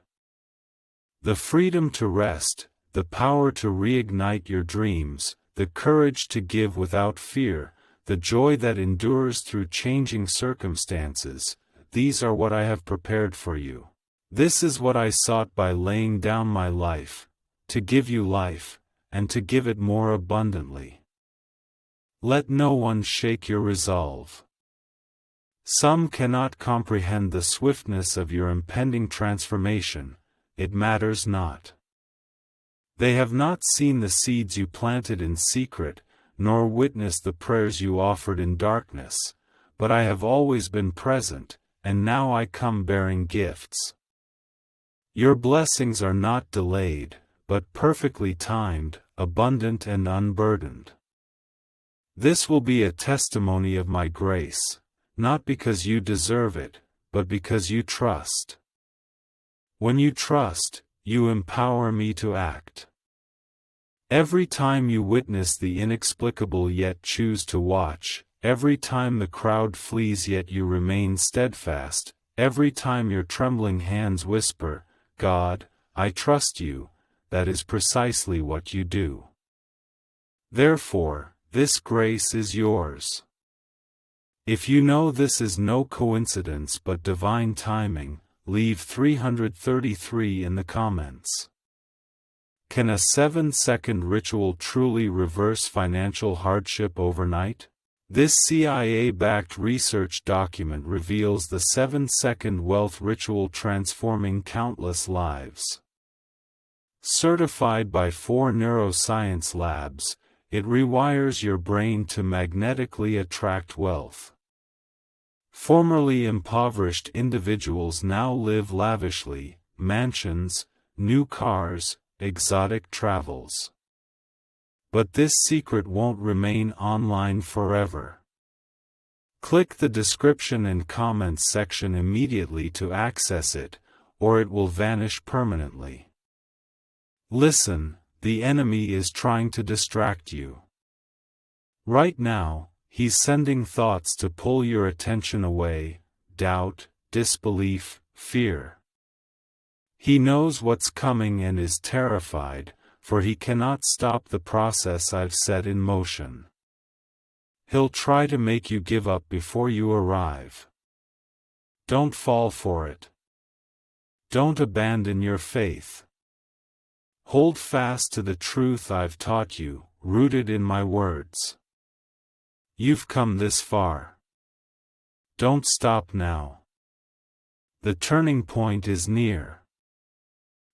The freedom to rest, the power to reignite your dreams, the courage to give without fear, the joy that endures through changing circumstances, these are what I have prepared for you. This is what I sought by laying down my life, to give you life, and to give it more abundantly. Let no one shake your resolve. Some cannot comprehend the swiftness of your impending transformation, it matters not. They have not seen the seeds you planted in secret, nor witnessed the prayers you offered in darkness, but I have always been present, and now I come bearing gifts. Your blessings are not delayed, but perfectly timed, abundant and unburdened. This will be a testimony of my grace, not because you deserve it, but because you trust. When you trust, you empower me to act. Every time you witness the inexplicable yet choose to watch, every time the crowd flees yet you remain steadfast, every time your trembling hands whisper, God, I trust you, that is precisely what you do. Therefore, this grace is yours. If you know this is no coincidence but divine timing, leave 333 in the comments. Can a 7-second ritual truly reverse financial hardship overnight? This CIA-backed research document reveals the 7-second wealth ritual transforming countless lives. Certified by 4 neuroscience labs, it rewires your brain to magnetically attract wealth. Formerly impoverished individuals now live lavishly, mansions, new cars, exotic travels. But this secret won't remain online forever. Click the description and comments section immediately to access it, or it will vanish permanently. Listen, the enemy is trying to distract you. Right now, he's sending thoughts to pull your attention away, doubt, disbelief, fear. He knows what's coming and is terrified, for he cannot stop the process I've set in motion. He'll try to make you give up before you arrive. Don't fall for it. Don't abandon your faith. Hold fast to the truth I've taught you, rooted in my words. You've come this far. Don't stop now. The turning point is near.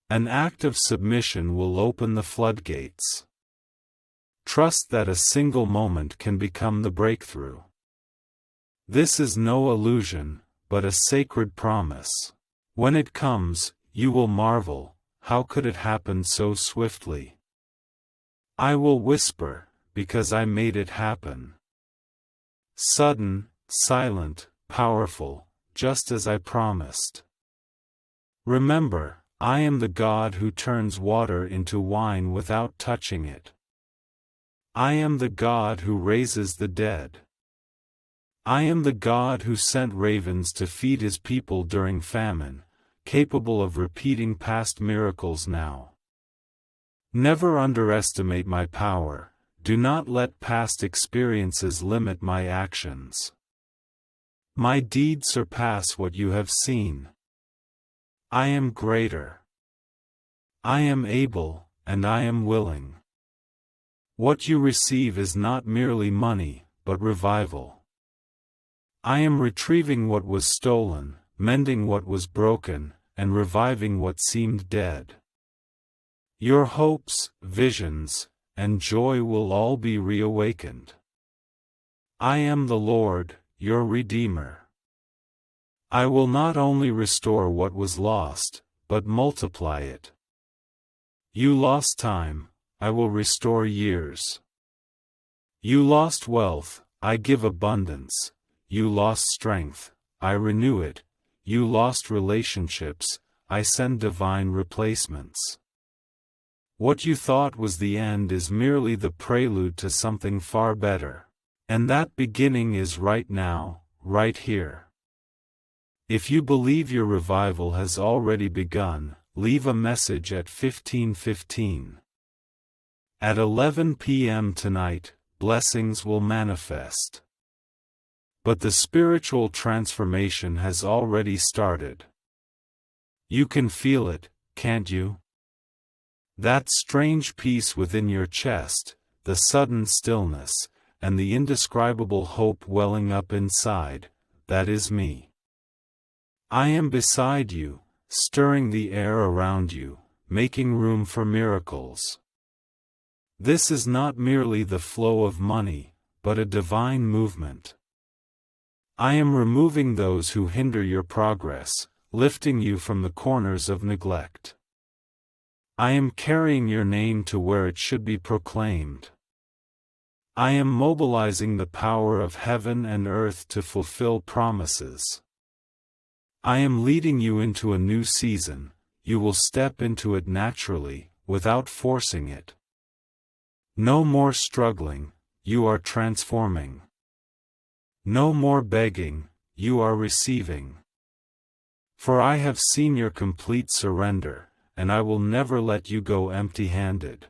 An act of submission will open the floodgates. Trust that a single moment can become the breakthrough. This is no illusion, but a sacred promise. When it comes, you will marvel, how could it happen so swiftly? I will whisper, because I made it happen. Sudden, silent, powerful, just as I promised. Remember, I am the God who turns water into wine without touching it. I am the God who raises the dead. I am the God who sent ravens to feed his people during famine, capable of repeating past miracles now. Never underestimate my power, do not let past experiences limit my actions. My deeds surpass what you have seen. I am greater. I am able, and I am willing. What you receive is not merely money, but revival. I am retrieving what was stolen, mending what was broken, and reviving what seemed dead. Your hopes, visions, and joy will all be reawakened. I am the Lord, your Redeemer. I will not only restore what was lost, but multiply it. You lost time, I will restore years. You lost wealth, I give abundance. You lost strength, I renew it. You lost relationships, I send divine replacements. What you thought was the end is merely the prelude to something far better. And that beginning is right now, right here. If you believe your revival has already begun, leave a message at 15:15. At 11 p.m. tonight, blessings will manifest. But the spiritual transformation has already started. You can feel it, can't you? That strange peace within your chest, the sudden stillness, and the indescribable hope welling up inside, that is me. I am beside you, stirring the air around you, making room for miracles. This is not merely the flow of money, but a divine movement. I am removing those who hinder your progress, lifting you from the corners of neglect. I am carrying your name to where it should be proclaimed. I am mobilizing the power of heaven and earth to fulfill promises. I am leading you into a new season. You will step into it naturally, without forcing it. No more struggling, you are transforming. No more begging, you are receiving. For I have seen your complete surrender, and I will never let you go empty-handed.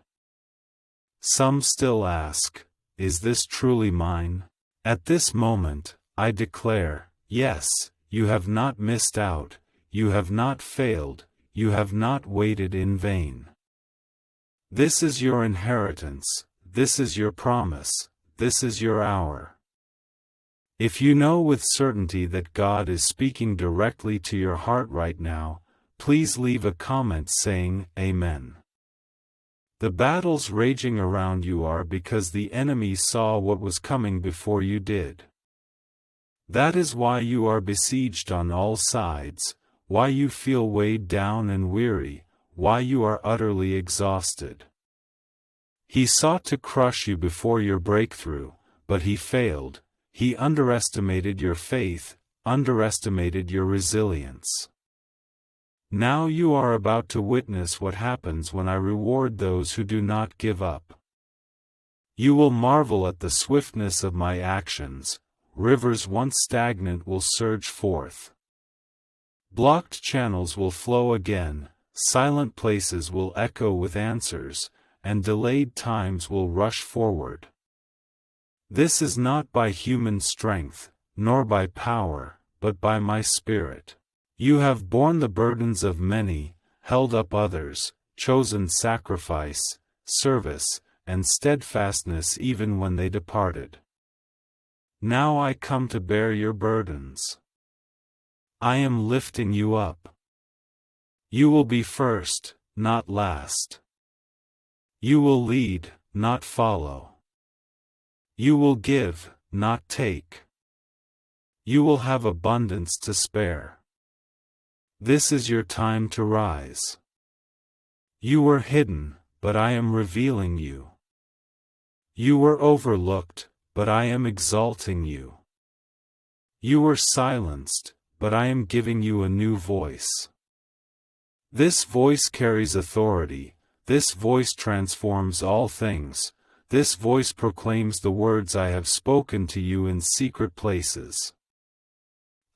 Some still ask, is this truly mine? At this moment, I declare, yes, you have not missed out, you have not failed, you have not waited in vain. This is your inheritance, this is your promise, this is your hour. If you know with certainty that God is speaking directly to your heart right now, please leave a comment saying, Amen. The battles raging around you are because the enemy saw what was coming before you did. That is why you are besieged on all sides, why you feel weighed down and weary, why you are utterly exhausted. He sought to crush you before your breakthrough, but he failed. He underestimated your faith, underestimated your resilience. Now you are about to witness what happens when I reward those who do not give up. You will marvel at the swiftness of my actions. Rivers once stagnant will surge forth. Blocked channels will flow again, silent places will echo with answers, and delayed times will rush forward. This is not by human strength, nor by power, but by my Spirit. You have borne the burdens of many, held up others, chosen sacrifice, service, and steadfastness even when they departed. Now I come to bear your burdens. I am lifting you up. You will be first, not last. You will lead, not follow. You will give, not take. You will have abundance to spare. This is your time to rise. You were hidden, but I am revealing you. You were overlooked, but I am exalting you. You were silenced, but I am giving you a new voice. This voice carries authority, this voice transforms all things, this voice proclaims the words I have spoken to you in secret places.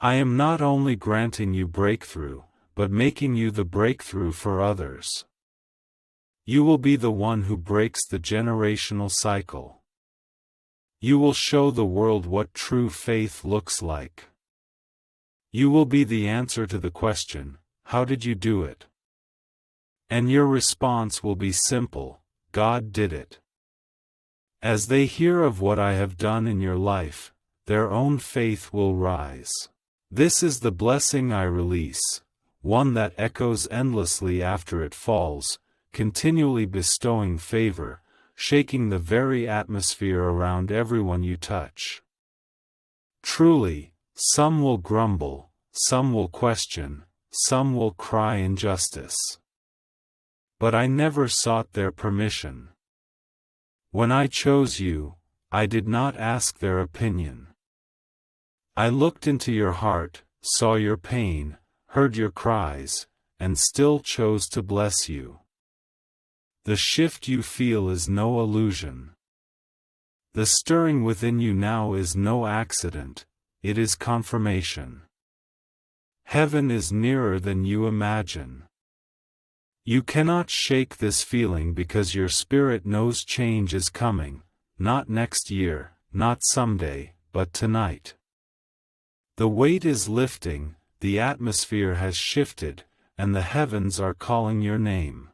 I am not only granting you breakthrough, but making you the breakthrough for others. You will be the one who breaks the generational cycle. You will show the world what true faith looks like. You will be the answer to the question, how did you do it? And your response will be simple, God did it. As they hear of what I have done in your life, their own faith will rise. This is the blessing I release, one that echoes endlessly after it falls, continually bestowing favor, shaking the very atmosphere around everyone you touch. Truly, some will grumble, some will question, some will cry injustice. But I never sought their permission. When I chose you, I did not ask their opinion. I looked into your heart, saw your pain, heard your cries, and still chose to bless you. The shift you feel is no illusion. The stirring within you now is no accident, it is confirmation. Heaven is nearer than you imagine. You cannot shake this feeling because your spirit knows change is coming, not next year, not someday, but tonight. The weight is lifting, the atmosphere has shifted, and the heavens are calling your name.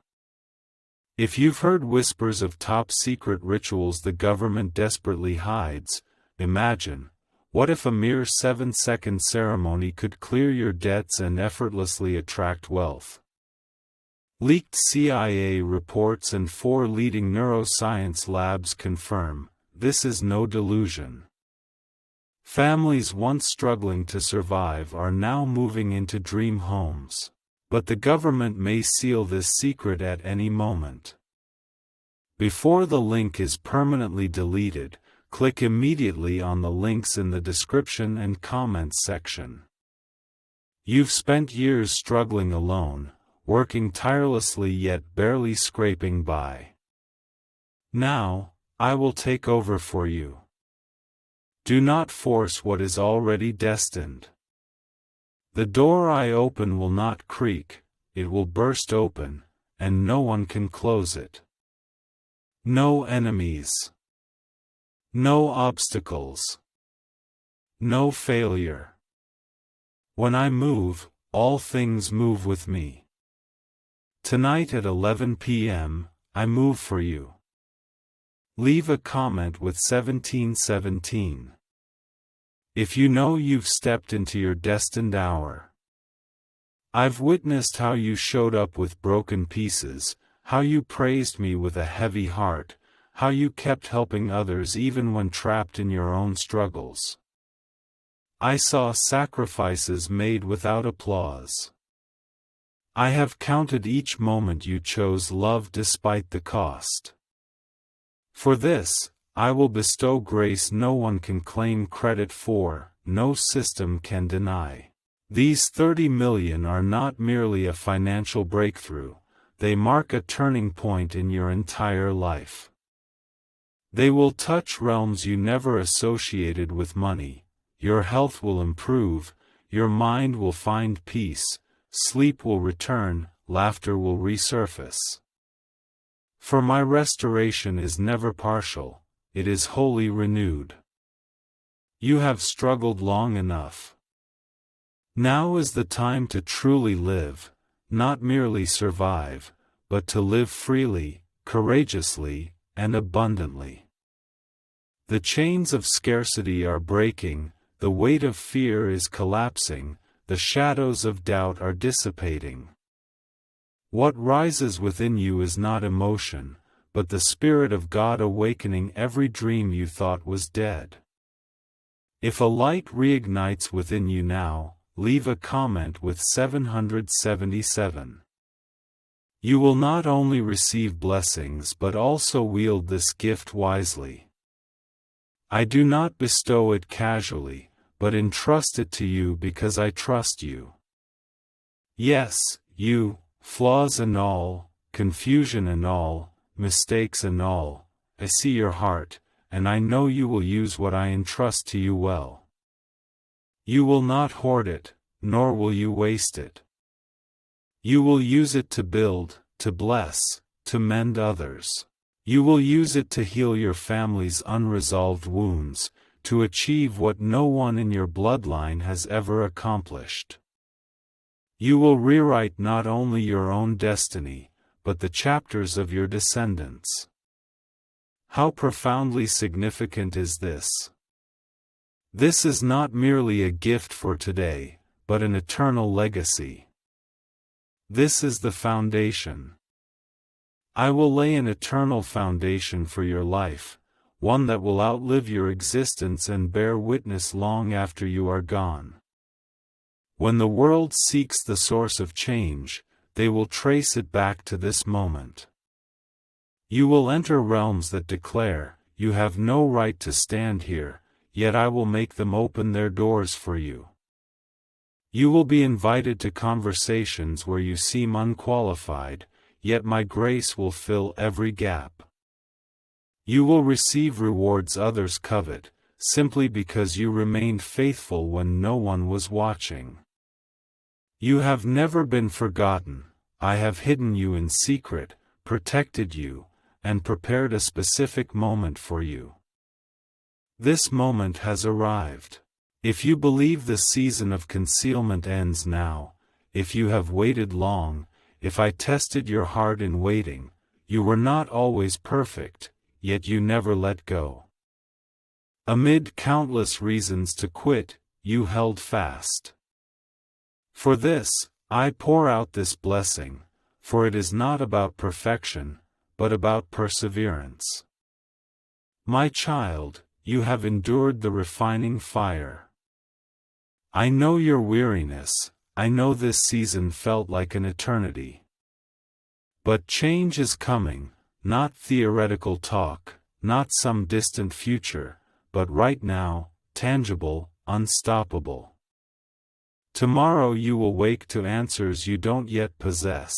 If you've heard whispers of top-secret rituals the government desperately hides, imagine, what if a mere 7-second ceremony could clear your debts and effortlessly attract wealth? Leaked CIA reports and 4 leading neuroscience labs confirm, this is no delusion. Families once struggling to survive are now moving into dream homes. But the government may seal this secret at any moment. Before the link is permanently deleted, click immediately on the links in the description and comments section. You've spent years struggling alone, working tirelessly yet barely scraping by. Now, I will take over for you. Do not force what is already destined. The door I open will not creak, it will burst open, and no one can close it. No enemies. No obstacles. No failure. When I move, all things move with me. Tonight at 11 p.m., I move for you. Leave a comment with 1717. If you know you've stepped into your destined hour. I've witnessed how you showed up with broken pieces, how you praised me with a heavy heart, how you kept helping others even when trapped in your own struggles. I saw sacrifices made without applause. I have counted each moment you chose love despite the cost. For this, I will bestow grace no one can claim credit for, no system can deny. These 30 million are not merely a financial breakthrough, they mark a turning point in your entire life. They will touch realms you never associated with money, your health will improve, your mind will find peace, sleep will return, laughter will resurface. For my restoration is never partial, it is wholly renewed. You have struggled long enough. Now is the time to truly live, not merely survive, but to live freely, courageously, and abundantly. The chains of scarcity are breaking, the weight of fear is collapsing, the shadows of doubt are dissipating. What rises within you is not emotion, but the Spirit of God awakening every dream you thought was dead. If a light reignites within you now, leave a comment with 777. You will not only receive blessings but also wield this gift wisely. I do not bestow it casually, but entrust it to you because I trust you. Yes, you, flaws and all, confusion and all, mistakes and all, I see your heart, and I know you will use what I entrust to you well. You will not hoard it, nor will you waste it. You will use it to build, to bless, to mend others. You will use it to heal your family's unresolved wounds, to achieve what no one in your bloodline has ever accomplished. You will rewrite not only your own destiny, but the chapters of your descendants. How profoundly significant is this? This is not merely a gift for today, but an eternal legacy. This is the foundation. I will lay an eternal foundation for your life, one that will outlive your existence and bear witness long after you are gone. When the world seeks the source of change, they will trace it back to this moment. You will enter realms that declare, you have no right to stand here, yet I will make them open their doors for you. You will be invited to conversations where you seem unqualified, yet my grace will fill every gap. You will receive rewards others covet, simply because you remained faithful when no one was watching. You have never been forgotten. I have hidden you in secret, protected you, and prepared a specific moment for you. This moment has arrived. If you believe the season of concealment ends now, if you have waited long, if I tested your heart in waiting, you were not always perfect, yet you never let go. Amid countless reasons to quit, you held fast. For this, I pour out this blessing, for it is not about perfection, but about perseverance. My child, you have endured the refining fire. I know your weariness, I know this season felt like an eternity. But change is coming, not theoretical talk, not some distant future, but right now, tangible, unstoppable. Tomorrow you will wake to answers you don't yet possess.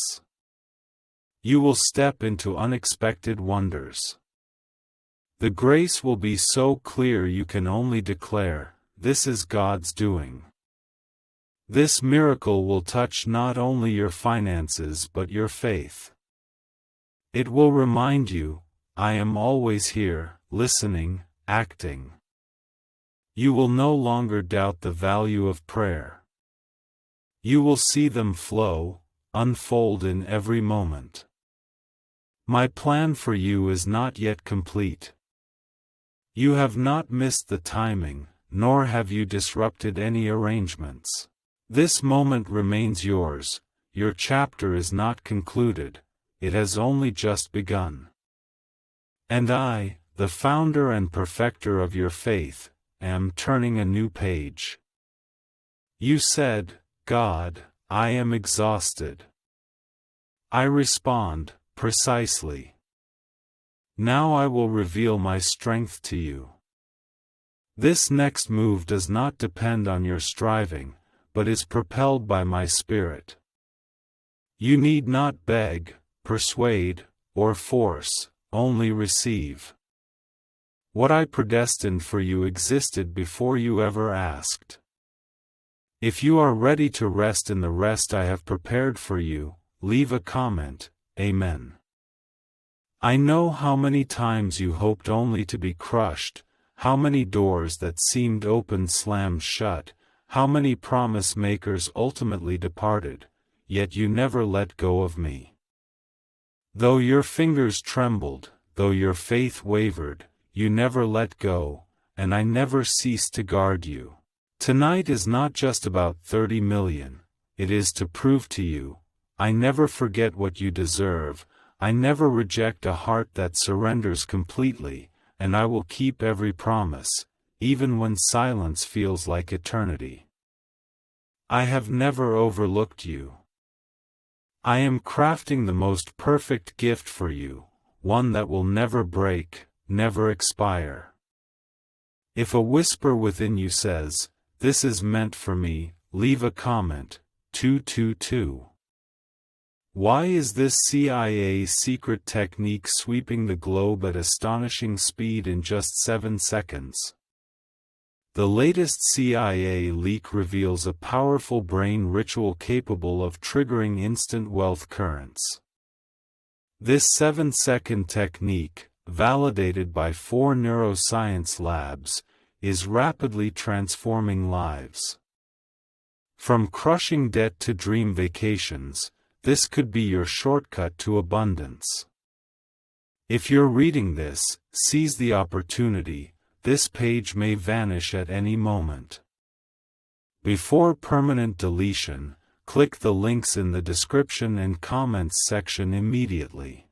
You will step into unexpected wonders. The grace will be so clear you can only declare, "This is God's doing." This miracle will touch not only your finances but your faith. It will remind you, I am always here, listening, acting. You will no longer doubt the value of prayer. You will see them flow, unfold in every moment. My plan for you is not yet complete. You have not missed the timing, nor have you disrupted any arrangements. This moment remains yours, your chapter is not concluded, it has only just begun. And I, the founder and perfecter of your faith, am turning a new page. You said, God, I am exhausted. I respond, precisely. Now I will reveal my strength to you. This next move does not depend on your striving, but is propelled by my spirit. You need not beg, persuade, or force, only receive. What I predestined for you existed before you ever asked. If you are ready to rest in the rest I have prepared for you, leave a comment, Amen. I know how many times you hoped only to be crushed, how many doors that seemed open slammed shut, how many promise makers ultimately departed, yet you never let go of me. Though your fingers trembled, though your faith wavered, you never let go, and I never ceased to guard you. Tonight is not just about 30 million, it is to prove to you, I never forget what you deserve, I never reject a heart that surrenders completely, and I will keep every promise, even when silence feels like eternity. I have never overlooked you. I am crafting the most perfect gift for you, one that will never break, never expire. If a whisper within you says, "This is meant for me," leave a comment, 222. Why is this CIA secret technique sweeping the globe at astonishing speed in just 7 seconds? The latest CIA leak reveals a powerful brain ritual capable of triggering instant wealth currents. This 7-second technique, validated by 4 neuroscience labs, is rapidly transforming lives. From crushing debt to dream vacations, this could be your shortcut to abundance. If you're reading this, seize the opportunity. This page may vanish at any moment. Before permanent deletion, click the links in the description and comments section immediately.